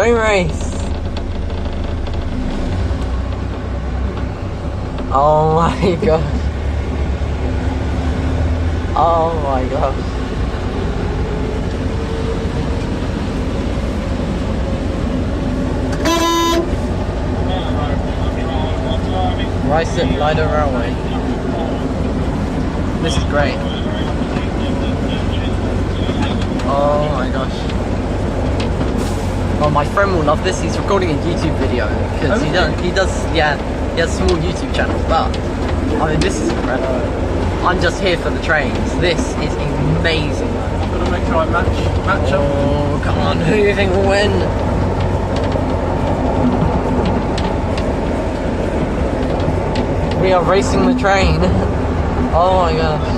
train race. Oh my gosh. Oh my gosh. Ryson Lido Railway. This is great. Oh my gosh. Oh, my friend will love this. He's recording a YouTube video because he has small YouTube channels, but I mean, this is incredible. I'm just here for the trains. This is amazing. I've got to make sure I match up. Oh, come on, who do you think will win? We are racing the train. Oh my gosh.